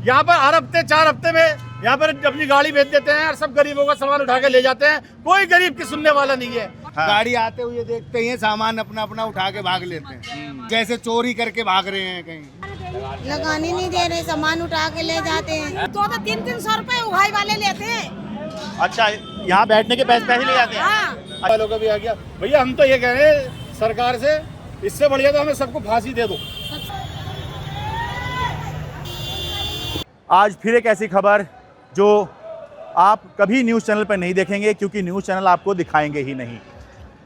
यहाँ पर हर हफ्ते 4 हफ्ते में यहाँ पर अपनी गाड़ी भेज देते हैं और सब गरीबों का सामान उठा के ले जाते हैं। कोई गरीब की सुनने वाला नहीं है। हाँ। गाड़ी आते हुए देखते ही सामान अपना अपना उठा के भाग लेते हैं, जैसे चोरी करके भाग रहे हैं कहीं। लगाने नहीं दे रहे, सामान उठा के ले जाते हैं। तो 300 रुपए उगाई वाले लेते हैं। अच्छा, यहाँ बैठने के पैसे ले जाते हैं। हाँ। वालों का भी आ गया। भैया हम तो ये कह रहे हैं सरकार से, इससे बढ़िया तो हमें सबको फांसी दे दो। आज फिर एक ऐसी खबर जो आप कभी न्यूज़ चैनल पर नहीं देखेंगे, क्योंकि न्यूज़ चैनल आपको दिखाएंगे ही नहीं।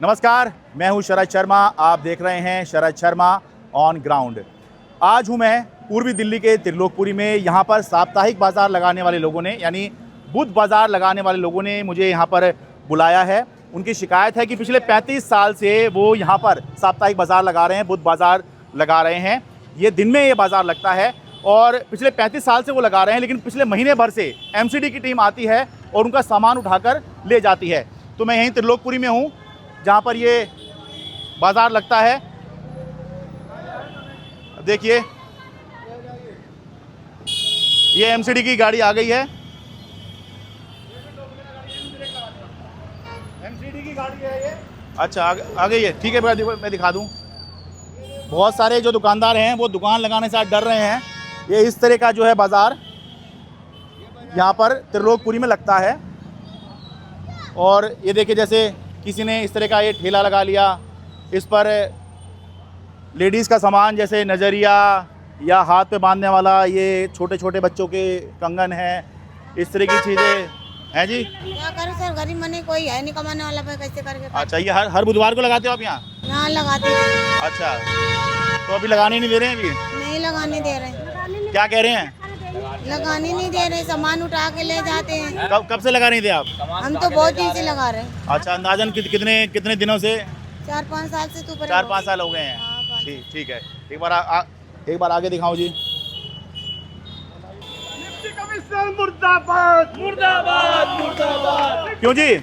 नमस्कार, मैं हूं शरद शर्मा, आप देख रहे हैं शरद शर्मा ऑन ग्राउंड। आज हूं मैं पूर्वी दिल्ली के त्रिलोकपुरी में। यहां पर साप्ताहिक बाज़ार लगाने वाले लोगों ने, यानी बुध बाज़ार लगाने वाले लोगों ने मुझे यहां पर बुलाया है। उनकी शिकायत है कि पिछले 35 साल से वो यहां पर साप्ताहिक बाज़ार लगा रहे हैं, बुध बाज़ार लगा रहे हैं। ये दिन में ये बाज़ार लगता है और पिछले 35 साल से वो लगा रहे हैं, लेकिन पिछले महीने भर से एमसीडी की टीम आती है और उनका सामान उठाकर ले जाती है। तो मैं यहीं त्रिलोकपुरी में हूँ जहाँ पर ये बाज़ार लगता है। देखिए, ये एमसीडी की गाड़ी आ गई है। एमसीडी की गाड़ी है ये। अच्छा, आ गई है, ठीक है। मैं दिखा दूँ। बहुत सारे जो दुकानदार हैं वो दुकान लगाने से आज डर रहे हैं। ये इस तरह का जो है बाज़ार यहाँ पर त्रिलोकपुरी में लगता है। और ये देखिए, जैसे किसी ने इस तरह का ये ठेला लगा लिया, इस पर लेडीज़ का सामान जैसे नज़रिया या हाथ पे बांधने वाला, ये छोटे छोटे बच्चों के कंगन हैं, इस तरह की चीज़ें हैं जी। क्या करें सर, गरीब मनी कोई है नहीं कमाने वाला, पे कैसे करके। अच्छा, ये हर बुधवार को लगाते हो आप यहाँ? यहाँ लगाते हैं। अच्छा, तो अभी लगाने नहीं दे रहे हैं? अभी नहीं लगाने दे रहे, क्या कह रहे हैं? लगाने नहीं दे रहे, सामान उठा के ले जाते हैं। कब से लगा नहीं थे आप? हम तो बहुत दिन से लगा रहे हैं। अच्छा, अंदाजन कितने दिनों से? 4-5 साल से तो 4-5 साल हो गए हैं। हाँ, ठीक है। एक बार आगे दिखाओ जी। मुर्दाबाद मुर्दाबाद मुर्दाबाद। क्यों जी?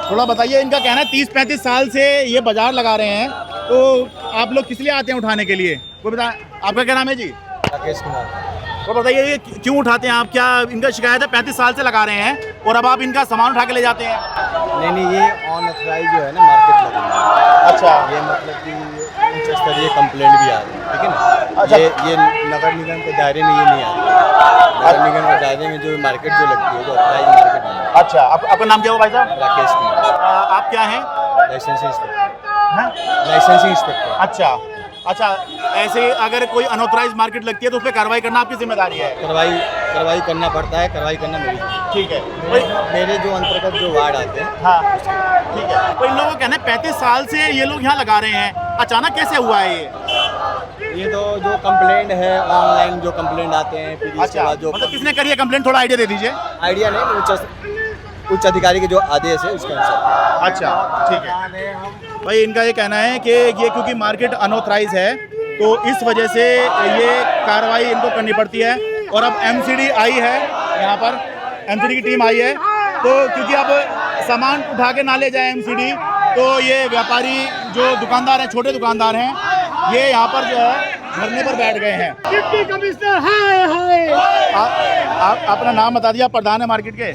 थोड़ा बताइए। इनका कहना है 30-35 साल से ये बाजार लगा रहे हैं, तो आप लोग किस लिए आते हैं उठाने के लिए? कोई बता। आपका क्या नाम है जी? राकेश कुमार। तो बताइए, ये क्यों उठाते हैं आप? क्या इनका शिकायत है 35 साल से लगा रहे हैं और अब आप इनका सामान उठा के ले जाते हैं? नहीं, ये अनऑथराइज जो है ना मार्केट लगा है। अच्छा, ये मतलब कि उच्च स्तरीय कंप्लेंट भी आ रही है, ठीक है ना। अच्छा। ये नगर निगम के दायरे में ये नहीं आता। नगर निगम के दायरे में जो मार्केट जो लगती है, जो ऑथराइज मार्केट है। अच्छा। आपका नाम क्या हुआ भाई साहब? राकेश कुमार। आप क्या हैं? Licensing inspector. Licensing inspector. अच्छा, ऐसे अगर कोई अनऑथराइज मार्केट लगती है तो उस पर कार्रवाई करना आपकी जिम्मेदारी है? कार्रवाई करना पड़ता है, कार्रवाई करना मेरी जिम्मेदारी। ठीक है। मेरे जो अंतर्गत जो वार्ड आते हैं। हाँ, ठीक है। तो इन लोगों का कहना है 35 साल से ये लोग यहाँ लगा रहे हैं, अचानक कैसे हुआ है ये तो जो कंप्लेंट है, ऑनलाइन जो कंप्लेंट आते हैं, फिर इसके बाद जो मतलब किसने करी है कंप्लेंट? थोड़ा आइडिया दे दीजिए। आइडिया नहीं, उच्च अधिकारी के जो आदेश है उसके अनुसार। अच्छा, ठीक है भाई। इनका ये कहना है कि ये क्योंकि मार्केट अनऑथराइज है तो इस वजह से ये कार्रवाई इनको करनी पड़ती है। और अब एमसीडी आई है, यहाँ पर एमसीडी की टीम आई है, तो क्योंकि अब सामान उठा के ना ले जाए एमसीडी, तो ये व्यापारी जो दुकानदार हैं, छोटे दुकानदार हैं, ये यहाँ पर जो है धरने पर बैठ गए हैं। डिप्टी कमिश्नर हाय हाय। आप अपना नाम बता दिया, प्रधान है मार्केट के।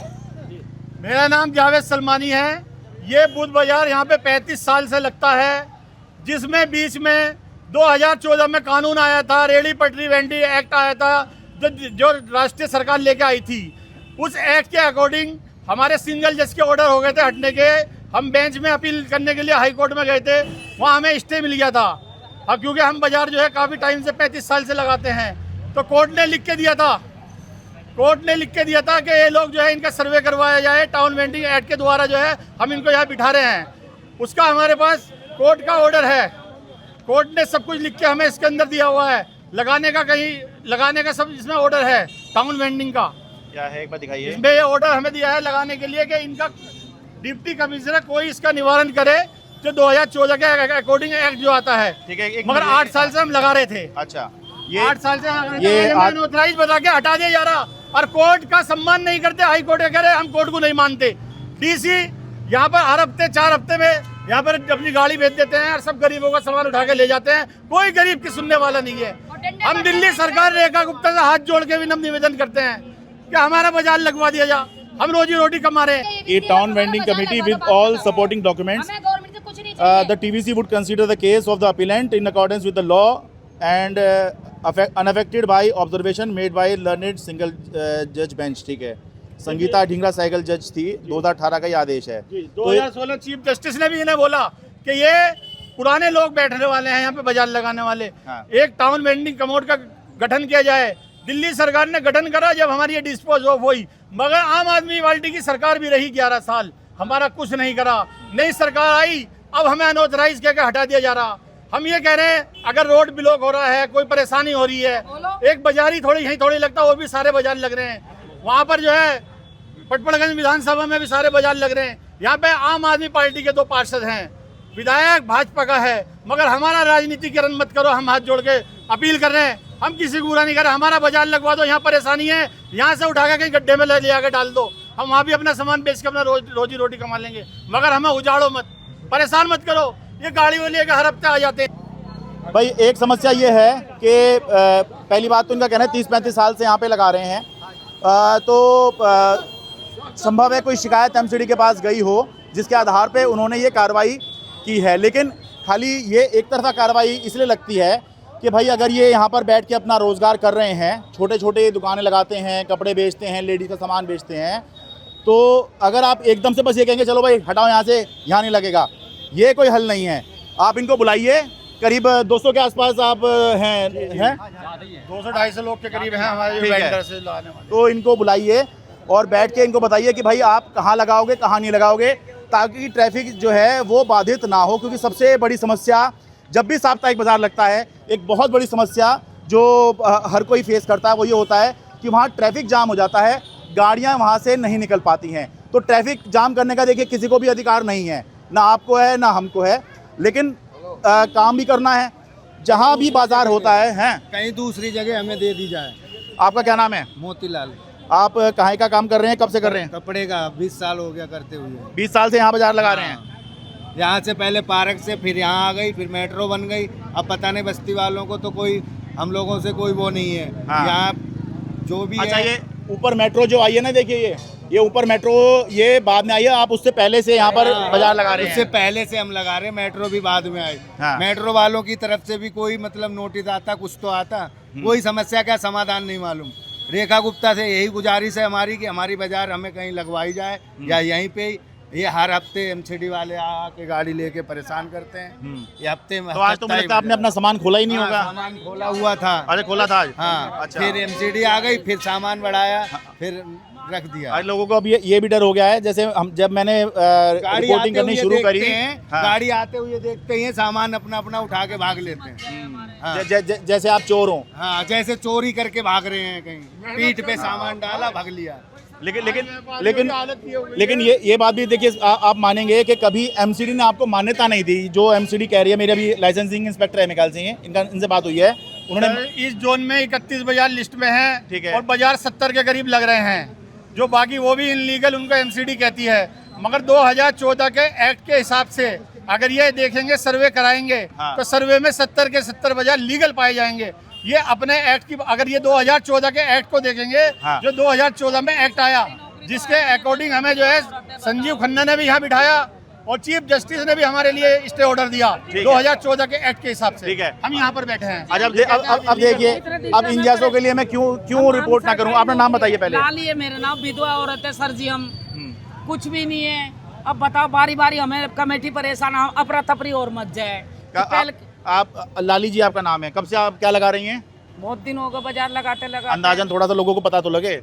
मेरा नाम जावेद सलमानी है। ये बुध बाजार यहाँ पे 35 साल से लगता है, जिसमें बीच में 2014 में कानून आया था, रेडी पटरी वेंडी एक्ट आया था, जो राष्ट्रीय सरकार लेके आई थी। उस एक्ट के अकॉर्डिंग हमारे सिंगल जज के ऑर्डर हो गए थे हटने के। हम बेंच में अपील करने के लिए हाई कोर्ट में गए थे, वहाँ हमें स्टे मिल गया था। अब क्योंकि हम बाजार जो है काफ़ी टाइम से 35 साल से लगाते हैं, तो कोर्ट ने लिख के दिया था कि ये लोग जो है इनका सर्वे करवाया जाए। टाउन वेंडिंग एक्ट के द्वारा जो है हम इनको यहाँ बिठा रहे हैं, उसका हमारे पास कोर्ट का ऑर्डर है। कोर्ट ने सब कुछ लिख के हमें इसके अंदर दिया हुआ है, लगाने का सब इसमें ऑर्डर है। टाउन वेंडिंग का क्या है, एक बार दिखाइए। इसमें ये ऑर्डर हमें दिया है लगाने के लिए कि इनका डिप्टी कमिश्नर कोई इसका निवारण करे, जो 2014 के अकॉर्डिंग एक्ट जो आता है। ठीक है। मगर 8 साल से हम लगा रहे थे। अच्छा, 8 साल से अनऑथराइज बता के हटा दिया जा रहा, और कोर्ट का सम्मान नहीं करते। हाई कोर्ट कह रहे हम कोर्ट को नहीं मानते। डीसी यहाँ पर हर हफ्ते 4 हफ्ते में यहाँ पर अपनी गाड़ी भेज देते हैं और सब गरीबों का सामान उठा के ले जाते हैं। कोई गरीब की सुनने वाला नहीं है। हम दिल्ली सरकार रेखा गुप्ता से हाथ जोड़ के विनम्र निवेदन करते हैं कि हमारा बाजार लगवा दिया जा, हम रोजी रोटी कमा रहे हैं। A town vending committee with all supporting documents. The TVC would consider the case of the appellant in accordance with the law and unaffected by observation made by learned single judge bench. ठीक है, Sangeeta Dhingra cycle जज थी, 2018 का ये आदेश है। 2016 chief justice ने भी इन्हें बोला कि ये पुराने लोग बैठने वाले हैं यहाँ पे बाजार लगाने वाले। हाँ। एक टाउन वेंडिंग कमोड का गठन किया जाए। दिल्ली सरकार ने गठन करा जब हमारी ये डिस्पोज ऑफ हुई, मगर आम आदमी पार्टी की सरकार भी रही 11 साल, हमारा कुछ नहीं करा। नई सरकार आई, अब हमें अनऑथराइज करके हटा दिया जा रहा। हम ये कह रहे हैं अगर रोड ब्लॉक हो रहा है, कोई परेशानी हो रही है, एक बाजार ही थोड़ी यहीं थोड़ी लगता है, और भी सारे बाजार लग रहे हैं। वहाँ पर जो है पटपड़गंज विधानसभा में भी सारे बाजार लग रहे हैं। यहाँ पे आम आदमी पार्टी के 2 पार्षद हैं, विधायक भाजपा का है, मगर हमारा राजनीतिकरण मत करो। हम हाथ जोड़ के अपील कर रहे हैं, हम किसी को बुरा नहीं कर रहे। हमारा बाजार लगवा दो, यहाँ परेशानी है, यहाँ से उठा के कहीं गड्ढे में ले आकर डाल दो, हम वहाँ भी अपना सामान बेच के अपना रोजी रोटी कमा लेंगे, मगर हमें उजाड़ो मत, परेशान मत करो। ये गाड़ी वो लेकर हर हफ्ते आ जाते हैं। भाई एक समस्या ये है कि पहली बात तो इनका कहना है 30-35 साल से यहाँ पे लगा रहे हैं, तो संभव है कोई शिकायत एमसीडी के पास गई हो जिसके आधार पे उन्होंने ये कार्रवाई की है। लेकिन खाली ये एक तरफा कार्रवाई इसलिए लगती है कि भाई अगर ये यहाँ पर बैठ के अपना रोज़गार कर रहे हैं, छोटे छोटे दुकानें लगाते हैं, कपड़े बेचते हैं, लेडीज़ का सामान बेचते हैं, तो अगर आप एकदम से बस ये कहेंगे चलो भाई हटाओ यहाँ से, यहाँ नहीं लगेगा, ये कोई हल नहीं है। आप इनको बुलाइए, करीब 200 के आसपास आप हैं 200-250 लोग के करीब हैं हमारे वेंडर से लाने वाले। तो इनको बुलाइए और बैठ के इनको बताइए कि भाई आप कहाँ लगाओगे, कहाँ नहीं लगाओगे, ताकि ट्रैफिक जो है वो बाधित ना हो। क्योंकि सबसे बड़ी समस्या जब भी साप्ताहिक बाजार लगता है, एक बहुत बड़ी समस्या जो हर कोई फेस करता है वो ये होता है कि वहाँ ट्रैफिक जाम हो जाता है, गाड़ियाँ वहाँ से नहीं निकल पाती हैं। तो ट्रैफिक जाम करने का देखिए किसी को भी अधिकार नहीं है, ना आपको है ना हमको है, लेकिन काम भी करना है। जहाँ भी बाजार होता है हैं, कहीं दूसरी जगह हमें दे दी जाए। आपका क्या नाम है? मोतीलाल। आप कहाँ का काम कर रहे हैं, कब से कर रहे हैं? कपड़े का 20 साल हो गया करते हुए। 20 साल से यहाँ बाजार लगा रहे हैं। यहाँ से पहले पार्क से, फिर यहाँ आ गई, फिर मेट्रो बन गई। अब पता नहीं बस्ती वालों को तो कोई हम लोगों से कोई वो नहीं है। हाँ। यहाँ जो भी अच्छा, है। ये ऊपर मेट्रो जो आई है ना, देखिए ये ऊपर मेट्रो ये बाद में आई है, आप उससे पहले से यहाँ पर बाजार लगा रहे हैं? उससे पहले से हम लगा रहे हैं, मेट्रो भी बाद में आई। हाँ। मेट्रो वालों की तरफ से भी कोई मतलब नोटिस आता, कुछ तो आता, कोई समस्या का समाधान नहीं मालूम। रेखा गुप्ता से यही गुजारिश है हमारी कि हमारी बाजार हमें कहीं लगवाई जाए, या यहीं पे ये हर हफ्ते एमसीडी वाले आके गाड़ी लेके परेशान करते हैं। ये हफ्ते में तो आज तो मुझे लगता है आपने अपना सामान खोला ही नहीं होगा। सामान खोला हुआ था। अरे खोला था आज? हाँ, अच्छा। फिर एमसीडी आ गई, फिर सामान बढ़ाया, फिर रख दिया। आज लोगों को अब ये भी डर हो गया है, जैसे हम जब मैंने रिपोर्टिंग करनी शुरू करी, हाँ। गाड़ी आते हुए देखते ही सामान अपना अपना उठा के भाग लेते हैं। हाँ। जैसे आप चोर हो। हाँ, जैसे चोरी करके भाग रहे हैं, कहीं पीठ पे सामान डाला, भाग लिया। लेकिन ये बात भी देखिए, आप मानेंगे कि कभी एमसीडी ने आपको मान्यता नहीं दी। जो एमसीडी कह रही है, मेरे अभी लाइसेंसिंग इंस्पेक्टर है निकाल सिंह, इनसे बात हुई है, उन्होंने इस जोन में 31 बाजार लिस्ट में है, ठीक है, और बाजार 70 के करीब लग रहे हैं, जो बाकी वो भी इनलीगल उनका एमसीडी कहती है। मगर 2014 के एक्ट के हिसाब से अगर ये देखेंगे, सर्वे कराएंगे, हाँ। तो सर्वे में 70 के 70 बाजार लीगल पाए जाएंगे। ये अपने एक्ट की, अगर ये 2014 के एक्ट को देखेंगे, हाँ। जो 2014 में एक्ट आया, जिसके अकॉर्डिंग हमें जो है संजीव खन्ना ने भी यहाँ बिठाया और चीफ जस्टिस ने भी हमारे लिए स्टे ऑर्डर दिया 2014 के एक्ट के हिसाब से। ठीक है, हम यहाँ पर बैठे हैं। अब देखिए, अब इन जैसों के लिए मैं क्यों रिपोर्ट ना करूँ? अपना नाम बताइए पहले। लालिए, मेरा नाम विधवा औरत है सर जी, हम कुछ भी नहीं है। अब बताओ, बारी बारी हमें कमेटी परेशान, अफरा तफरी और मच जाए। आप लाली जी, आपका नाम है, कब से आप क्या लगा रही हैं? बहुत दिन हो गए बाजार लगाते लगाते। अंदाजन थोड़ा सा लोगों को पता तो लगे,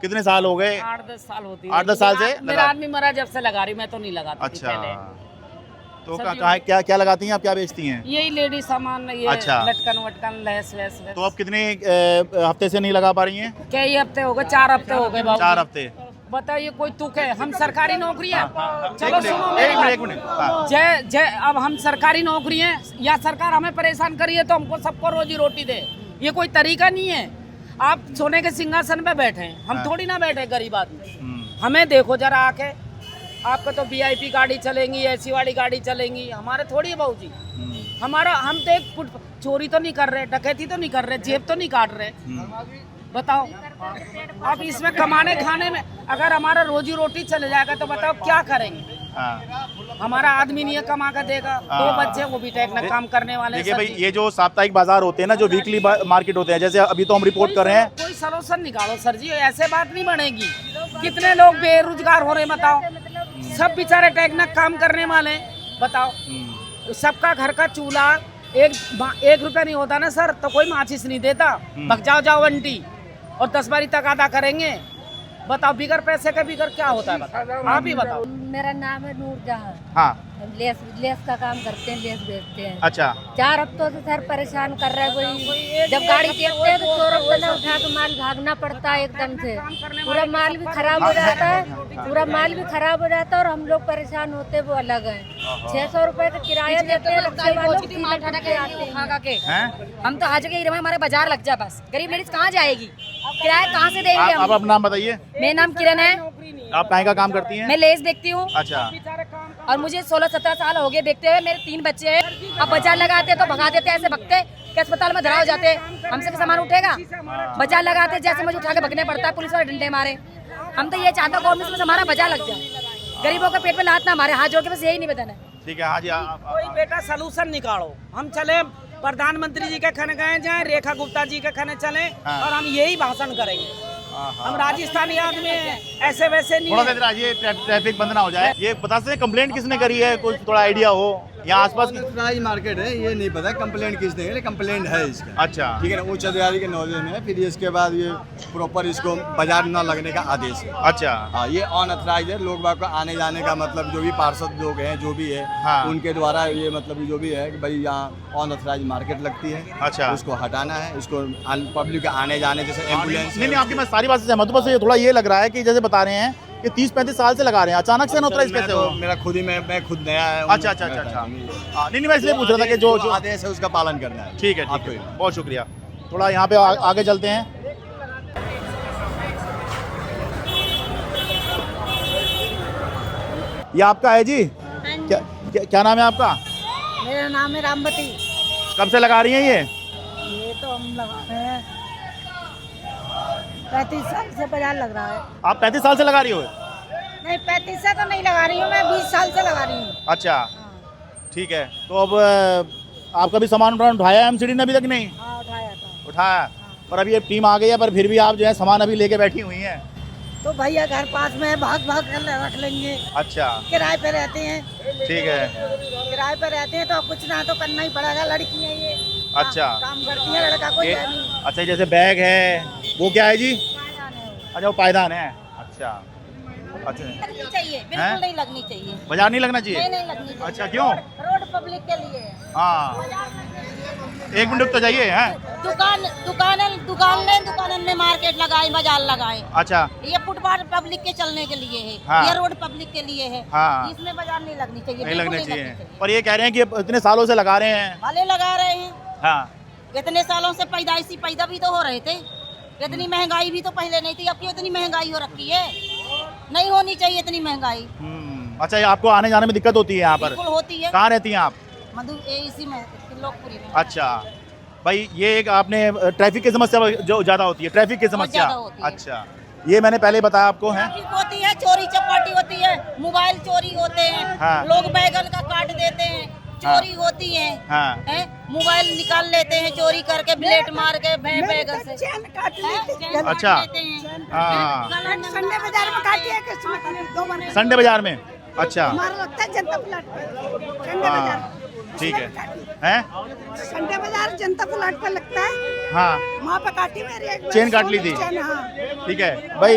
कितने साल हो गए? 8-10 साल होती है। 8-10 साल से मेरा आदमी मरा जब से लगा रही, मैं तो नहीं लगाती। अच्छा, तो कहाँ क्या लगाती हैं आप, क्या बेचती हैं? यही लेडी सामान, ये अच्छा, लटकन वटकन, लैस वैस। तो अब कितने हफ्ते से नहीं लगा पा रही हैं? कई हफ्ते हो गए, 4 हफ्ते हो गए। 4 हफ्ते? बताइए, कोई तुक है? हम सरकारी नौकरी है। चलो सुनो एक मिनट। जय अब हम सरकारी नौकरी हैं, या सरकार हमें परेशान करिए तो हमको सबको रोजी रोटी दे, ये कोई तरीका नहीं है। आप सोने के सिंहासन पे बैठे हैं, हम थोड़ी ना बैठे गरीब आदमी। हमें देखो जरा आके, आपका तो वीआईपी गाड़ी चलेंगी, एसी वाली गाड़ी चलेंगी, हमारे थोड़ी है बहू जी। हमारा हम तो एक चोरी तो नहीं कर रहे, डकैती तो नहीं कर रहे, जेब तो नहीं काट रहे। बताओ, अब इसमें कमाने खाने में अगर हमारा रोजी रोटी चले जाएगा तो बताओ क्या करेंगे। हमारा आदमी नहीं है कमा कर देगा, 2 बच्चे वो भी टेक में काम करने वाले। देखिए भाई, ये जो साप्ताहिक बाजार होते हैं ना, जो वीकली मार्केट होते हैं, जैसे अभी तो हम रिपोर्ट कर रहे हैं, कोई सलूशन निकालो सर जी, ऐसे बात नहीं बनेगी। कितने लोग बेरोजगार हो रहे हैं बताओ, सब बेचारे टेक में काम करने वाले हैं। बताओ, सबका घर का चूल्हा 1 रुपया नहीं होता ना सर, तो कोई माचिस नहीं देता। भग जाओ बंटी, और 10 बारी तकादा करेंगे। बताओ, बिगर पैसे का बिगर क्या होता है, बताओ आप ही बताओ। मेरा नाम है नूरजहां। हाँ, हम लेस का काम करते हैं, लेस बेचते हैं। अच्छा, 4 हफ्तों से सर परेशान कर रहा है कोई। जब गाड़ी देखते हैं तो चोरों ने उठा के माल भागना पड़ता है एकदम से। पूरा माल भी खराब हो जाता है, पूरा माल भी खराब हो जाता है, और हम लोग परेशान होते हैं, वो अलग है। 600 रुपए का किराया देते हैं, रिक्शे वालों को हम तो आज के हमारे बाजार लग जाए, बस गरीब लेडीज कहाँ जाएगी, किराया कहाँ से देंगे आप हम। अपना नाम बताइए। मेरा नाम किरण है, आप कहीं का काम करती हैं? मैं लेस देखती हूँ, अच्छा, और मुझे 16-17 साल हो गए देखते हुए। मेरे 3 बच्चे हैं। अब बाजार लगाते तो भगा देते, ऐसे भगते कि अस्पताल में धरा हो जाते। हमसे सामान उठेगा, बाजार लगाते जैसे मुझे उठा के भगने पड़ता है, पुलिस वाले डंडे मारे। हम तो ये चाहते हैं गवर्नमेंट में हमारा बाजार लग जाए, गरीबों के पेट में लात ना मारे, हाथ जोड़ के बस यही निवेदन है। ठीक है। हाँ जी, कोई बेटा सलूशन निकालो। हम चले प्रधानमंत्री जी के खाने गए जाए, रेखा गुप्ता जी के खाने चले, और हम यही भाषण करेंगे। हम राजस्थानी आदमी हैं, ऐसे वैसे नहीं। थोड़ा सा इधर आइए, ट्रैफिक बंद ना हो जाए। ये बता सकते हैं कंप्लेंट किसने करी है, कुछ थोड़ा आइडिया हो? यहाँ आसपास प्राइज मार्केट है, ये नहीं पता कंप्लेंट किसने करी, कंप्लेंट है इसका। अच्छा, ठीक है ना, उच्च अधिकारी के नॉलेज में है। फिर इसके बाद ये प्रॉपर इसको बाजार न लगने का आदेश है। अच्छा, हाँ, ये अनऑथराइज है। लोग बाग को आने जाने का मतलब जो भी पार्षद लोग हैं, जो भी है, हाँ, उनके द्वारा ये मतलब जो भी है कि भाई यहाँ अनऑथराइज मार्केट लगती है। अच्छा, उसको हटाना है, इसको पब्लिक के आने जाने जैसे एम्बुलेंस। नहीं, आपकी मैं सारी बात से सहमत हूँ। बस ये थोड़ा ये लग रहा है कि जैसे बता रहे हैं कि 30-35 साल से लगा रहे हैं, अचानक से अनऑथराइज कैसे हो? मेरा खुद ही मैं खुद नया है। अच्छा। नहीं, मैं इसलिए पूछ रहा था कि जो आदेश है उसका पालन करना है। ठीक है, बहुत शुक्रिया। थोड़ा यहाँ पे आगे चलते हैं। ये आपका है जी? क्या नाम है आपका? मेरा नाम है रामवती। कब से लगा रही हैं ये तो हम लगा रहे हैं 35 साल से बाजार लग रहा है। आप 35 साल से लगा रही हो? नहीं, 35 से तो नहीं लगा रही हूँ मैं, 20 साल से लगा रही हूँ। अच्छा, ठीक है। तो अब आपका भी सामान उठाया है एमसीडी ने अभी तक? नहीं उठाया था। उठाया, पर अभी ये टीम आ गई है, पर फिर भी आप जो है सामान अभी लेके बैठी हुई हैं। तो भैया घर पास में भाग कर रख लेंगे। अच्छा, किराए पे रहते हैं। ठीक है, किराए पे रहते हैं तो कुछ ना तो करना ही पड़ेगा। लड़की है ये। अच्छा, काम करती है, लड़का कोई है नहीं। अच्छा, जैसे बैग है वो क्या है जी? अच्छा, वो पायदान है। अच्छा, लगनी चाहिए, बिल्कुल नहीं लगनी चाहिए, बाजार नहीं लगना चाहिए? नहीं लगनी चाहिए। अच्छा, क्यों? रोड पब्लिक के लिए है। हाँ, 1 मिनट तो जाइए। हैं दुकान में मार्केट लगाए, बाजार लगाए। अच्छा, ये फुटपाथ पब्लिक के चलने के लिए है। हाँ, ये रोड पब्लिक के लिए है। हाँ, इसमें बाजार नहीं लगनी चाहिए, नहीं बिल्कुल लगना चाहिए। चाहिए। पर ये कह रहे हैं कि इतने सालों से लगा रहे हैं। भले लगा रहे हैं, हाँ, इतने सालों से पैदा भी तो हो रहे थे। इतनी महंगाई भी तो पहले नहीं थी, अब क्यों इतनी महंगाई हो रखी है? नहीं होनी चाहिए इतनी महंगाई। अच्छा, ये आपको आने जाने में दिक्कत होती है यहाँ पर? बिल्कुल होती है। कहाँ रहती हैं आप? इसी में लोकपुरी में। अच्छा भाई, ये एक आपने ट्रैफिक की समस्या जो ज्यादा होती है, ट्रैफिक की समस्या। होती है। अच्छा, ये मैंने पहले बताया आपको है। ट्रैफिक होती है, चोरी चपाटी होती है, मोबाइल चोरी होते हैं। हाँ। लोग बैगन का काट देते हैं, चोरी होती है। हाँ, मोबाइल निकाल लेते हैं चोरी करके, ब्लेड मार के बैगन से। चैन काट लेते हैं। अच्छा, हाँ, संडे बाजार में काटी है किस्मत 2 बार। संडे बाजार में? अच्छा, हमारा लगता है जनता प्लाट पे। संडे बाजार ठीक है। हैं? संडे बाजार जनता प्लाट पे लगता है। हाँ, वहाँ पे काटी मेरी एक बार। चेन काट ली थी? चैन, हाँ। ठीक है भाई।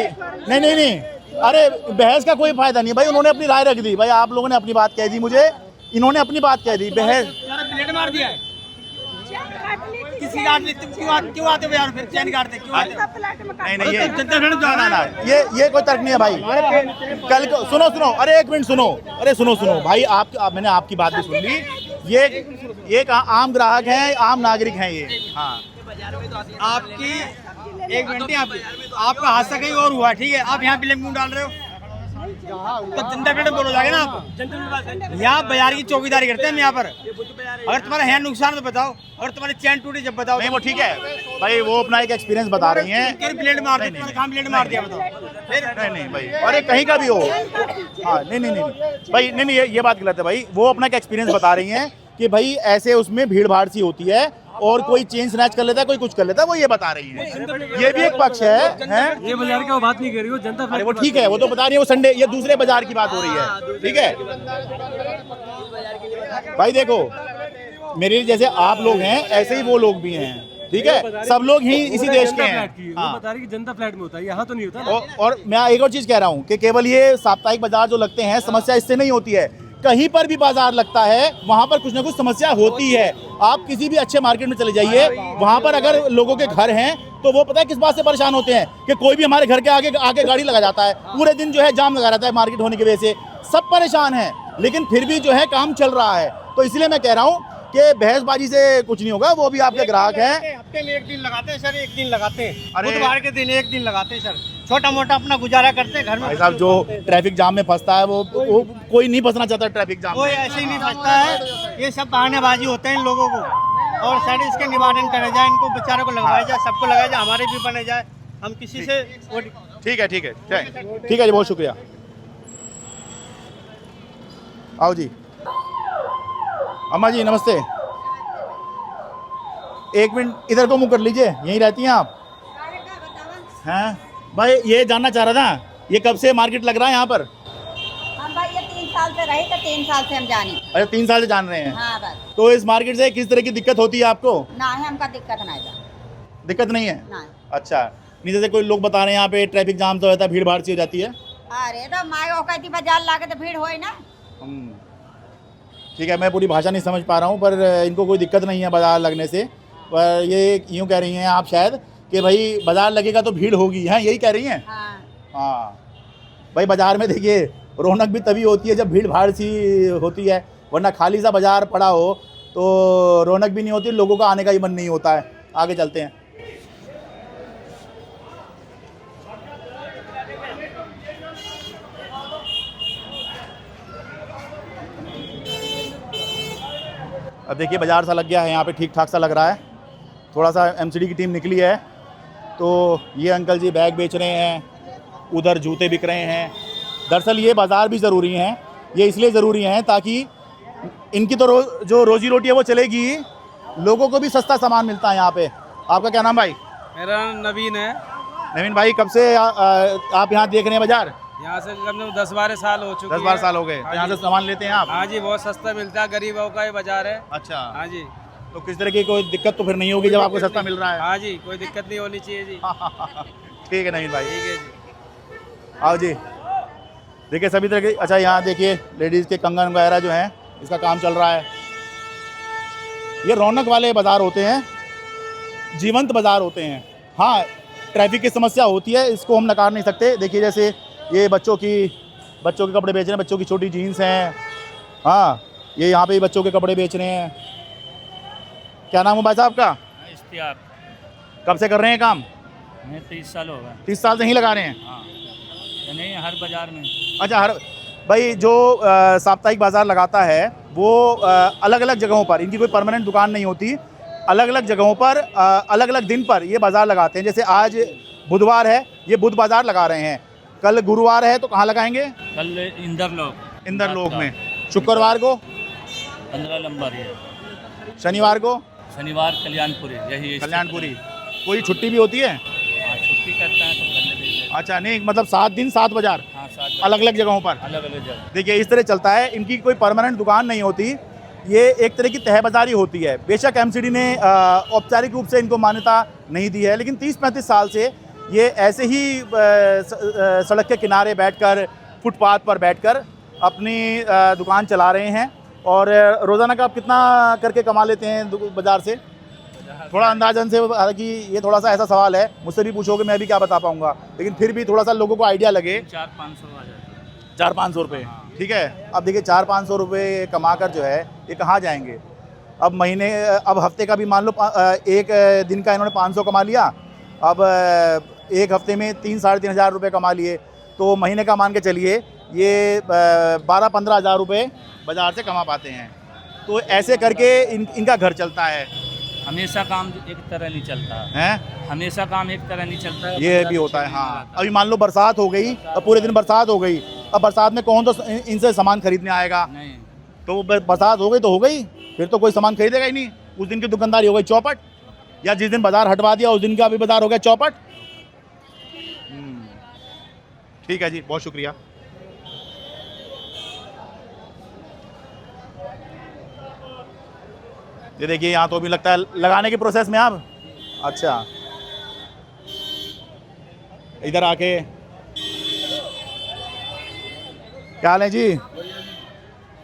नहीं, अरे बहस का कोई फायदा नहीं भाई, उन्होंने अपनी राय रख दी भाई। आप लोगों ने अपनी बात कह दी, मुझे इन्होंने अपनी बात कह दी। बहस ब्लेड मार दिया है। किसी क्यों आते हो यार, फिर चैन काटते क्यों आते हो? नहीं, ये कोई तर्क नहीं है भाई। कल को सुनो, अरे 1 मिनट सुनो, अरे सुनो भाई, मैंने आपकी बात भी सुन ली। ये एक आम ग्राहक हैं, आम नागरिक हैं ये। हाँ, आपकी 1 मिनट, आपका हादसा कहीं और हुआ, ठीक है? आप यहाँ ब्लेम क्यों डाल रहे हो? तो जनता प्लेट बोलो जाएगा ना आप। यहाँ बाजार की चौकीदारी करते हैं हम यहाँ पर। अगर तुम्हारा है नुकसान तो बताओ, और तुम्हारी चैन टूटी जब बताओ। नहीं वो ठीक है भाई, वो अपना एक एक्सपीरियंस बता रही हैं। प्लेट मार दी, कहाँ प्लेट मार दिया बताओ। नहीं भाई, और ये कहीं का भी हो। हाँ नहीं भाई, नहीं ये बात गलत है भाई। वो अपना एक एक्सपीरियंस बता रही हैं कि भाई ऐसे उसमें भीड़ भाड़ सी होती है और कोई चेन स्नैच कर लेता है, कोई कुछ कर लेता है, वो ये बता रही है। ये भी एक पक्ष है। ये बाजार की बात नहीं कर रही हो, जनता अरे वो ठीक है, वो तो बता रही है, वो संडे ये दूसरे बाजार की बात हो रही है, ठीक है भाई। देखो मेरे जैसे आप लोग हैं, ऐसे ही वो लोग भी हैं, ठीक है, सब लोग ही इसी देश के हैं। हाँ। बता रही कि जनता फ्लैट में होता है, यहाँ तो नहीं होता। और मैं एक और चीज कह रहा हूँ कि केवल ये साप्ताहिक बाजार जो लगते हैं, समस्या इससे नहीं होती है। कहीं पर भी बाजार लगता है वहां पर कुछ ना कुछ समस्या होती है। आप किसी भी अच्छे मार्केट में चले जाइए, वहां पर अगर लोगों के घर हैं तो वो पता है किस बात से परेशान होते हैं कि कोई भी हमारे घर के आगे गाड़ी लगा जाता है, पूरे दिन जो है जाम लगा रहता है मार्केट होने की वजह से, सब परेशान हैं, लेकिन फिर भी जो है काम चल रहा है। तो इसलिए मैं कह रहा हूँ कि बहसबाजी से कुछ नहीं होगा, वो भी आपके ग्राहक हैं। हफ्ते में एक दिन लगाते हैं सर, एक दिन लगाते हैं। अरे बुधवार के दिन एक दिन लगाते हैं सर, छोटा मोटा अपना गुजारा करते हैं घर में। भाई साहब जो ट्रैफिक जाम में फंसता है वो कोई नहीं फंसना चाहता ट्रैफिक जाम में। कोई ऐसे ही नहीं फंसता है, ये सब बहानेबाजी होते हैं इन लोगों को। और सर इसके निवारण करे जाए, इनको बेचारों को लगवाया जाए, सबको लगाया जाए, हमारे भी बने जाए, हम किसी से। ठीक है ठीक है जी, बहुत शुक्रिया। आओ जी, अम्मा जी नमस्ते। एक मिनट इधर को मुँह कर लीजिए, यहीं रहती हैं आप? हैं भाई, ये जानना चाह रहा था, ये कब से मार्केट लग रहा है यहाँ पर? हम भाई ये 3 साल से रहे, तो 3 साल से हम जाने। अच्छा 3 साल से जान रहे हैं। हाँ बस। तो इस मार्केट से किस तरह की दिक्कत होती है आपको? ना है हमका दिक्कत नहीं था। दिक्कत नहीं है ना। अच्छा, नहीं जैसे कोई लोग बता रहे हैं यहाँ पे ट्रैफिक जाम तो रहता है, भीड़ भाड़ सी हो जाती है। अरे तो माय वो कहती बाजार लाके तो भीड़ होई ना। ठीक है, मैं पूरी भाषा नहीं समझ पा रहा हूँ, पर इनको कोई दिक्कत नहीं है बाजार लगने से। पर ये यूँ कह रही हैं आप शायद कि भाई बाजार लगेगा तो भीड़ होगी, हैं यही कह रही हैं? हाँ भाई, बाजार में देखिए रौनक भी तभी होती है जब भीड़ भाड़ सी होती है, वरना खाली सा बाजार पड़ा हो तो रौनक भी नहीं होती, लोगों का आने का ही मन नहीं होता है। आगे चलते हैं। अब देखिए बाजार सा लग गया है यहाँ पे, ठीक ठाक सा लग रहा है। थोड़ा सा एमसीडी की टीम निकली है, तो ये अंकल जी बैग बेच रहे हैं, उधर जूते बिक रहे हैं। दरअसल ये बाज़ार भी ज़रूरी हैं, ये इसलिए ज़रूरी हैं ताकि इनकी तो जो रोजी रोटी है वो चलेगी, लोगों को भी सस्ता सामान मिलता है यहाँ पे। आपका क्या नाम भाई? मेरा नवीन है। नवीन भाई, कब से आप यहाँ देख रहे हैं बाजार? यहाँ से कम से कम 10-12 साल हो चुके हैं। 10-12 साल हो गए। यहाँ से सामान लेते हैं आप? हाँ जी, बहुत सस्ता मिलता है, गरीबों का ये बाजार है। अच्छा हाँ जी। तो किस तरह की कोई दिक्कत तो फिर नहीं होगी जब आपको सस्ता मिल रहा है? हाँ जी, कोई दिक्कत नहीं होनी चाहिए जी। ठीक है नवीन भाई, ठीक है जी। आओ जी। देखिए सभी तरह के, अच्छा यहाँ देखिए लेडीज़ के कंगन वगैरह जो हैं, इसका काम चल रहा है। ये रौनक वाले बाज़ार होते हैं, जीवंत बाज़ार होते हैं। हाँ ट्रैफिक की समस्या होती है, इसको हम नकार नहीं सकते। देखिए जैसे ये बच्चों के कपड़े बेच रहे हैं, बच्चों की छोटी जीन्स हैं। हाँ ये यहाँ पे बच्चों के कपड़े बेच रहे हैं। क्या नाम है भाई साहब का? इश्तियाक। कब से कर रहे हैं काम? मैं 30 साल हो गए। 30 साल से ही लगा रहे हैं? हाँ, नहीं हर बाजार में। अच्छा, हर भाई जो साप्ताहिक बाजार लगाता है वो अलग अलग जगहों पर, इनकी कोई परमानेंट दुकान नहीं होती, अलग अलग जगहों पर अलग अलग दिन पर ये बाजार लगाते हैं। जैसे आज बुधवार है, ये बुध बाजार लगा रहे हैं। कल गुरुवार है तो कहाँ लगाएंगे? कल इंदरलोक में। शुक्रवार को 15 नंबर है। शनिवार को? शनिवार कल्याणपुरी। यही कल्याणपुरी। कोई छुट्टी भी होती है? हाँ, छुट्टी करते हैं तो करने दीजिए। अच्छा, नहीं मतलब 7 दिन 7 बाजार? हाँ, 7 अलग अलग जगहों पर। अलग अलग जगह। देखिए इस तरह चलता है, इनकी कोई परमानेंट दुकान नहीं होती, ये एक तरह की तह बाजारी होती है। बेशक एमसीडी ने औपचारिक रूप से इनको मान्यता नहीं दी है, लेकिन 30-35 साल से ये ऐसे ही सड़क के किनारे बैठकर, फुटपाथ पर बैठकर अपनी दुकान चला रहे हैं। और रोज़ाना का आप कितना करके कमा लेते हैं बाज़ार से? थोड़ा अंदाजन से, हालांकि ये थोड़ा सा ऐसा सवाल है, मुझसे भी पूछोगे मैं भी क्या बता पाऊँगा, लेकिन फिर भी थोड़ा सा लोगों को आइडिया लगे। 400-500 आ जाता है। 400-500 रुपये, ठीक है। अब देखिए 400-500 रुपये कमा कर जो है ये कहाँ जाएंगे? अब महीने, अब हफ्ते का भी मान लो, एक दिन का इन्होंने 500 कमा लिया, अब एक हफ्ते में 3-3.5 हज़ार रुपये कमा लिए, तो महीने का मान के चलिए ये 12-15 हज़ार रुपये बाज़ार से कमा पाते हैं। तो ऐसे करके इनका घर चलता है। हमेशा काम एक तरह नहीं चलता हैं? हमेशा काम एक तरह नहीं चलता है। ये भी होता है। हाँ, अभी मान लो बरसात हो गई और पूरे दिन बरसात हो गई, अब बरसात में कौन तो इनसे सामान खरीदने आएगा? नहीं, तो बरसात हो गई तो हो गई, फिर तो कोई सामान खरीदेगा ही नहीं। उस दिन की दुकानदारी हो गई चौपट, या जिस दिन बाजार हटवा दिया उस दिन का भी बाजार हो गया चौपट। ठीक है जी, बहुत शुक्रिया। ये देखिए यहाँ तो भी लगता है लगाने के प्रोसेस में आप। अच्छा, इधर आके क्या हाल है जी?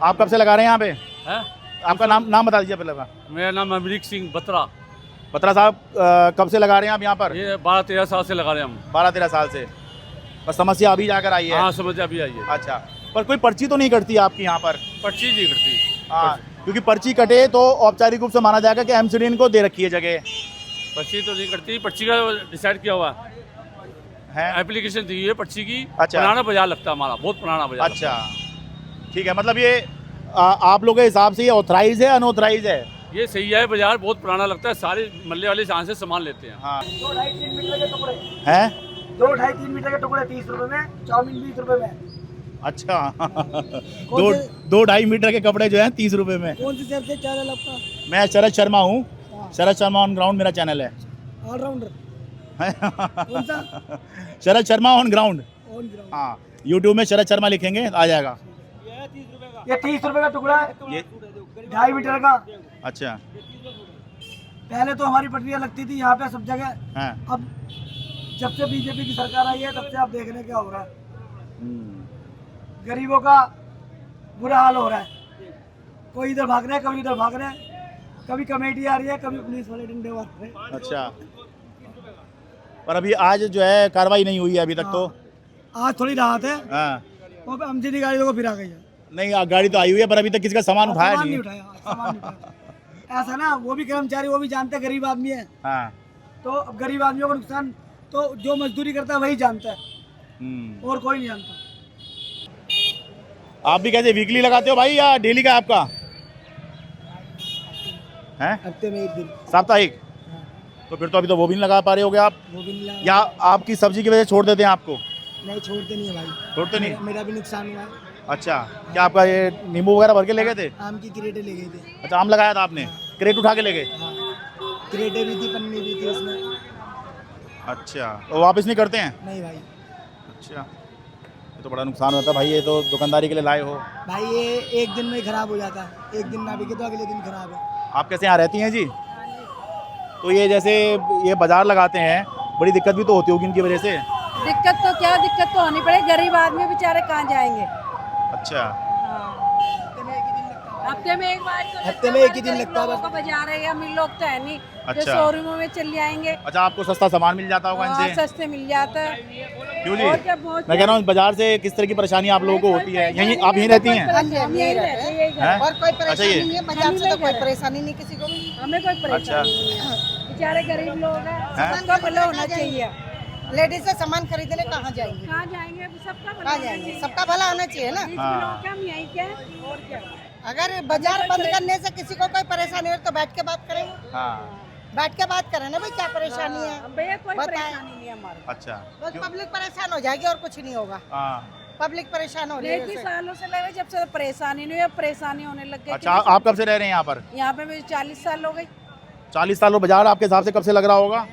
आप कब से लगा रहे हैं यहाँ पे? है? आपका नाम बता दीजिए पहले। मेरा नाम अमरीक सिंह बत्रा। बत्रा साहब, कब से लगा रहे हैं आप यहाँ पर? ये 12-13 साल से लगा रहे हैं हम। 12-13 साल से। बस समस्या अभी जाकर आई है। हाँ, समझ अभी आई है। अच्छा, पर कोई पर्ची तो नहीं कटती आपकी यहाँ पर? पर्ची नहीं करती। हाँ, क्योंकि पर्ची कटे तो औपचारिक रूप से माना जाएगा कि एमसीडी इनको दे रखी है जगह। पर्ची तो नहीं करती, पर्ची का डिसाइड किया हुआ है। एप्लीकेशन दी है पर्ची की। अच्छा। पुराना बाजार लगता है हमारा, बहुत पुराना बाजार। अच्छा, ठीक है। मतलब ये आप लोगों के हिसाब से ये ऑथराइज है अनऑथराइज है? ये सही है, बाजार बहुत पुराना लगता है, सारे मल्ले वाले यहाँ से सामान लेते हैं। हाँ। 2-2.5-3 मीटर के टुकड़े हैं? 2-2.5-3 मीटर के टुकड़े 30 रुपए में, चाउमीन 20 रुपए में। अच्छा। 2-2.5 मीटर के कपड़े जो हैं 30 रुपए में। कौन सी सबसे चैनल आपका? मैं शरद शर्मा हूँ। शरद शर्मा ऑन ग्राउंड मेरा चैनल है। ऑलराउंडर कौन सा? Sharad Sharma on ground. On ground. हाँ, यूट्यूब में शरद शर्मा लिखेंगे आ जाएगा। ये 30 रुपए का टुकड़ा है, ये 2.5 मीटर का। अच्छा। पहले तो हमारी पटरियां लगती थी यहाँ पे सब जगह। हाँ। अब जब से बीजेपी की सरकार आई है तब से आप देख रहे हैं क्या हो रहा है। गरीबों का बुरा हाल हो रहा है। कोई इधर भाग रहा है, कभी इधर भाग रहा है, कभी कमेटी आ रही है, कभी पुलिस वाले डंडे मार रहे हैं। अच्छा, पर अभी आज जो है कार्रवाई नहीं हुई है अभी तक। तो आज थोड़ी राहत है। हाँ, वो एमसीडी गाड़ी को फिरा गई है। नहीं, गाड़ी तो आई हुई है पर अभी तक किसी का सामान उठाया सामान नहीं। उठाया, सामान नहीं उठाया। ऐसा ना, वो भी कर्मचारी, वो भी जानते हैं गरीब आदमी है। हाँ। तो अब गरीब आदमियों को नुकसान तो जो मजदूरी करता है वही जानता है, और कोई नहीं जानता। आप भी कैसे वीकली लगाते हो भाई या डेली का आपका है? हफ्ते में एक दिन। साप्ताहिक? तो फिर तो अभी तो वो भी नहीं लगा पा रहे होगे आप, वो भी नहीं या आपकी सब्जी की वजह से छोड़ देते हैं आपको? नहीं, छोड़ते नहीं है भाई। छोड़ते नहीं? मेरा भी नुकसान हुआ है। अच्छा, क्या आपका ये नींबू वगैरह भर के ले गए थे? आम की क्रेटे ले गए थे। अच्छा, आम लगाया था आपने? क्रेट उठा के ले गए? क्रेटे भी थी, पन्नी भी थी उसमें। अच्छा, तो वापस नहीं करते हैं? नहीं भाई। अच्छा, ये तो बड़ा नुकसान होता है भाई। ये तो दुकानदारी के लिए लाए हो भाई, ये एक दिन में ही खराब हो जाता है। एक दिन ना बिके तो अगले दिन खराब है। आप कैसे यहाँ रहती हैं जी? तो ये जैसे ये बाजार लगाते हैं, बड़ी दिक्कत भी तो होती होगी इनकी वजह से? दिक्कत तो क्या, दिक्कत तो होनी पड़ेगी। गरीब आदमी बेचारे कहाँ जाएंगे? अच्छा। हफ्ते में एक बार तो हफ्ते में एक ही दिन लगता है बस। बाजार है, हम लोग तो है नहीं जो अच्छा। शोरूमों में चल जाएंगे। अच्छा, आपको सस्ता सामान मिल जाता होगा हाँ, इनसे? सस्ते मिल जाता है। क्यों जी? और क्या, बहुत मैं कह रहा हूँ बाजार से किस तरह की परेशानी आप लोगों को होती है? यहीं आप यहीं रहती हैं? हम यहीं रहते हैं। हैं? और कोई अच्छा, परेशानी ये नहीं है, बाजार से तो कोई परेशानी नहीं किसी को भी। हमें कोई परेशानी नहीं है। बेचारे गरीब लोग हैं, सबका भला होना चाहिए। लेडीज से सामान खरीदने कहाँ जाएंगे? कहाँ जाएंगे? सबका भला कहाँ होना जाएंगे? चाहिए। सबका भला होना चाहिए ना। हाँ। हम यहीं के हैं, और क्या। अगर बाजार बंद करने से किसी को कोई परेशानी हो तो बैठ के बात करेंगे। हाँ। बैठ के बात करें ना भाई, क्या परेशानी है? भैया कोई बताएं। परेशानी नहीं है हमारे। अच्छा। बस पब्लिक परेशान हो जाएगी और कुछ नहीं होगा। हाँ। पब्लिक परेशान हो रही है एक ही इससे। सालों से लगे, जब से परेशानी नहीं हुई, परेशानी होने लग गई। अच्छा, आप कब से रह रहे हैं यहाँ पर? यहाँ पे मुझे 40 साल हो गई। 40 साल? बाजार आपके हिसाब से कब से लग रहा होगा?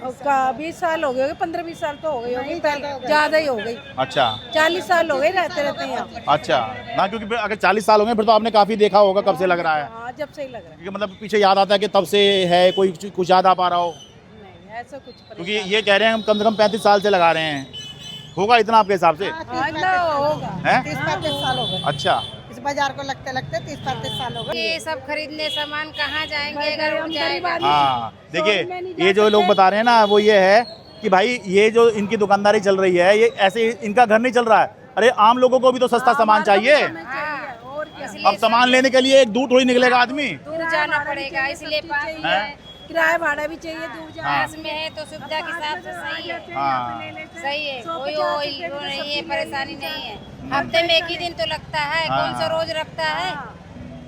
उसका 20 साल हो गए, 15-20 साल तो हो गई होगी, पहले ज्यादा ही हो गई। अच्छा। 40 साल हो गए रहते रहते यहाँ। अच्छा ना, क्योंकि फिर अगर 40 साल हो गए फिर तो आपने काफी देखा होगा कब से लग रहा है। हाँ, जब से ही लग रहा है। क्योंकि मतलब पीछे याद आता है कि तब से है, कोई कुछ याद आ पा रहा हो? नहीं, ऐसा कुछ क्योंकि ये कह रहे हैं हम कम से कम 35 साल से लगा रहे हैं, होगा इतना आपके हिसाब से? होगा। हैं? 30-35 साल हो गए अच्छा। इस बाजार को लगते लगते 30-35 साल हो गए। ये सब खरीदने सामान कहाँ जाएंगे अगर हम जाएगा? हाँ, देखिए ये जो लोग बता रहे हैं ना, वो ये है कि भाई ये जो इनकी दुकानदारी चल रही है, ये ऐसे इनका घर नहीं चल रहा है। अरे आम लोगों को भी तो सस्ता सामान चाहिए। अब सामान लेने के लिए एक दूर थोड़ी निकलेगा आदमी। दूर जाना पड़ेगा, इसलिए पास ही है। किराया भाड़ा भी चाहिए, दूर जाए। पास में है तो सुविधा के हिसाब से सही है। सही है, कोई वो नहीं है, परेशानी नहीं है। हफ्ते में एक ही दिन तो लगता है, कौन सा रोज रखता है।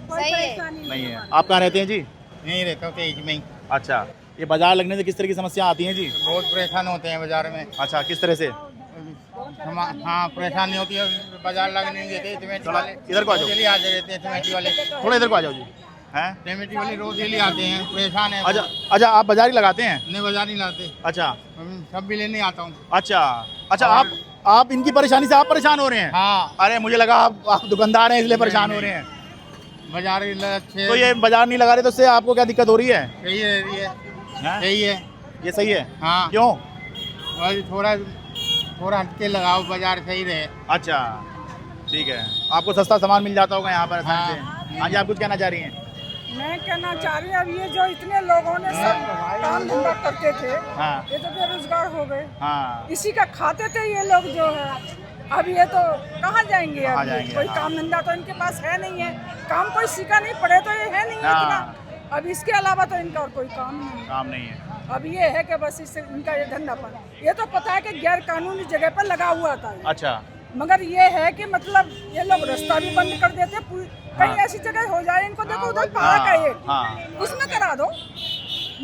सही है, नहीं है। आप कहाँ रहते हैं जी? नहीं रहता हूँ तेज में ही। अच्छा, ये बाजार लगने से किस तरह की समस्या आती हैं जी? बहुत परेशान होते हैं बाजार में। अच्छा, किस तरह से? हाँ, परेशानी होती है, बाजार लगने नहीं देते। सीमेंट वाले इधर को आ जाओ। डेली आ जाते हैं, सीमेंट वाले थोड़ा इधर को आ जाओ जी। हैं? सीमेंट वाले रोज डेली आते हैं, परेशान है। अच्छा अच्छा, आप बाजार ही लगाते हैं? नहीं, बाजार नहीं लाते, अच्छा सब भी लेने आता हूँ। अच्छा अच्छा, आप इनकी परेशानी से आप परेशान हो रहे हैं? हाँ, अरे मुझे लगा आप दुकानदार हैं इसलिए परेशान हो रहे हैं। बाजार अच्छे तो ये बाजार नहीं लगा रहे तो उससे आपको क्या दिक्कत हो रही है? सही है, हैं? सही है, ये सही है? हाँ। क्यों? वही थोड़ा हटके लगाओ, बाजार सही रहे। अच्छा ठीक है, आपको सस्ता सामान मिल जाता होगा यहाँ पर आसानी से। हाँ। हाँ जी, आप कुछ कहना चाह रही हैं? मैं कहना चाह रही हूँ, अब ये जो इतने लोगों ने सब काम धंधा करते थे, हाँ ये तो बेरोजगार हो गए। हाँ इसी का खाते थे ये लोग जो है। अब ये तो कहाँ जाएंगे? कहाँ अब जाएंगे? कोई हाँ। काम धंधा तो इनके पास है नहीं है, काम कोई सीखा नहीं, पढ़े तो ये है नहीं है हाँ। इतना। अब इसके अलावा तो इनका और कोई काम नहीं है। काम नहीं है। अब ये है कि बस इससे इनका ये धंधापन, ये तो पता है कि गैर कानूनी जगह पर लगा हुआ था ये। अच्छा, मगर ये है कि मतलब ये लोग रास्ता भी बंद कर देते, कहीं ऐसी जगह हो जाए इनको, देखो उधर पार्क है एक, हाँ उसमें करा दो,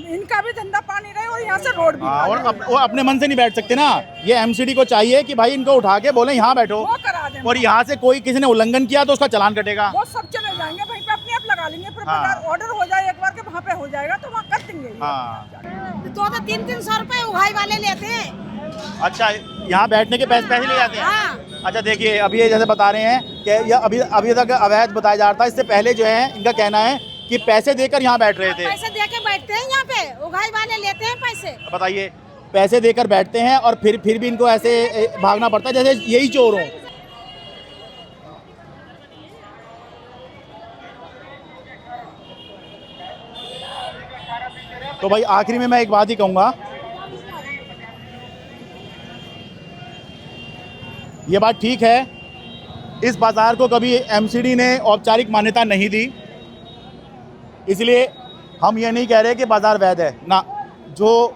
इनका भी धंधा पानी रहे और यहाँ से रोड भी हाँ, बना और वो अपने मन से नहीं बैठ सकते ना। ये एमसीडी को चाहिए कि भाई इनको उठा के बोले यहाँ बैठो, वो करा दें। और यहाँ से कोई किसी ने उल्लंघन किया तो उसका चालान कटेगा। वो सब चले जाएंगे वहीं पे, अपने आप लगा लेंगे, फिर हाँ। ऑर्डर हो जाए एक बार के वहाँ पे हो जाएगा तो वहाँ कर देंगे। हाँ तो 300-300 रुपए उगाई वाले लेते हैं। अच्छा, यहाँ बैठने के पैसे ले जाते हैं? हाँ। अच्छा देखिए, अभी ये जैसे बता रहे हैं कि यह अभी तक अवैध बताया जा रहा था, इससे पहले जो है इनका कहना है कि पैसे देकर यहाँ बैठ रहे थे। पैसे दे के बैठते हैं यहाँ पे, उगाई वाले लेते हैं पैसे। बताइए, पैसे देकर बैठते हैं और फिर भी इनको ऐसे भागना पड़ता है जैसे यही चोर हो। तो भाई आखिरी में मैं एक बात ही कहूँगा, ये बात ठीक है, इस बाज़ार को कभी एमसीडी ने औपचारिक मान्यता नहीं दी, इसलिए हम ये नहीं कह रहे कि बाज़ार वैध है ना। जो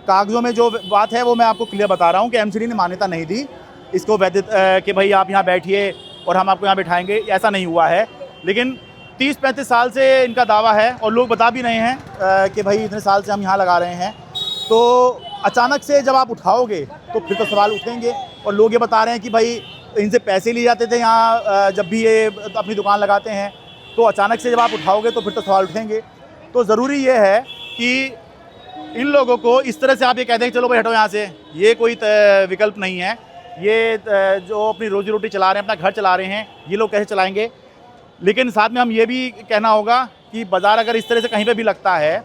कागज़ों में जो बात है वो मैं आपको क्लियर बता रहा हूँ कि एमसीडी ने मान्यता नहीं दी इसको वैध कि भाई आप यहाँ बैठिए और हम आपको यहाँ बिठाएंगे, ऐसा नहीं हुआ है। लेकिन 30-35 साल से इनका दावा है और लोग बता भी रहे हैं कि भाई इतने साल से हम यहाँ लगा रहे हैं। तो अचानक से जब आप उठाओगे तो फिर तो सवाल उठेंगे, और लोग ये बता रहे हैं कि भाई इनसे पैसे लिए जाते थे यहाँ जब भी ये अपनी दुकान लगाते हैं, तो अचानक से जब आप उठाओगे तो फिर तो सवाल उठेंगे। तो ज़रूरी ये है कि इन लोगों को इस तरह से आप ये कहते हैं कि चलो भाई हटो यहाँ से, ये कोई विकल्प नहीं है। ये जो अपनी रोजी रोटी चला रहे हैं, अपना घर चला रहे हैं, ये लोग कैसे चलाएंगे? लेकिन साथ में हम ये भी कहना होगा कि बाज़ार अगर इस तरह से कहीं पे भी लगता है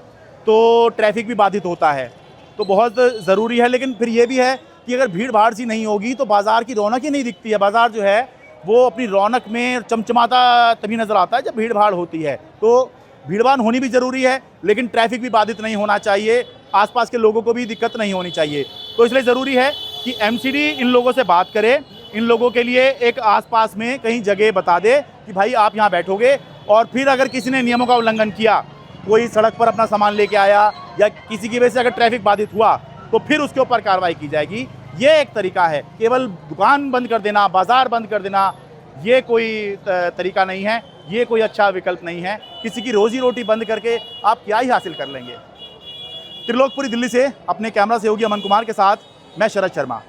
तो ट्रैफिक भी बाधित होता है, तो बहुत ज़रूरी है। लेकिन फिर ये भी है कि अगर भीड़ भाड़ सी नहीं होगी तो बाज़ार की रौनक ही नहीं दिखती है। बाज़ार जो है वो अपनी रौनक में चमचमाता तभी नज़र आता है जब भीड़ भाड़ होती है। तो भीड़ भाड़ होनी भी ज़रूरी है, लेकिन ट्रैफिक भी बाधित नहीं होना चाहिए, आसपास के लोगों को भी दिक्कत नहीं होनी चाहिए। तो इसलिए ज़रूरी है कि एमसीडी इन लोगों से बात करे, इन लोगों के लिए एक आसपास में कहीं जगह बता दे कि भाई आप यहाँ बैठोगे, और फिर अगर किसी ने नियमों का उल्लंघन किया, कोई सड़क पर अपना सामान लेके आया या किसी की वजह से अगर ट्रैफिक बाधित हुआ, तो फिर उसके ऊपर कार्रवाई की जाएगी। ये एक तरीका है। केवल दुकान बंद कर देना, बाज़ार बंद कर देना, ये कोई तरीका नहीं है, ये कोई अच्छा विकल्प नहीं है। किसी की रोजी रोटी बंद करके आप क्या ही हासिल कर लेंगे। त्रिलोकपुरी दिल्ली से अपने कैमरा सहयोगी अमन कुमार के साथ मैं शरद शर्मा।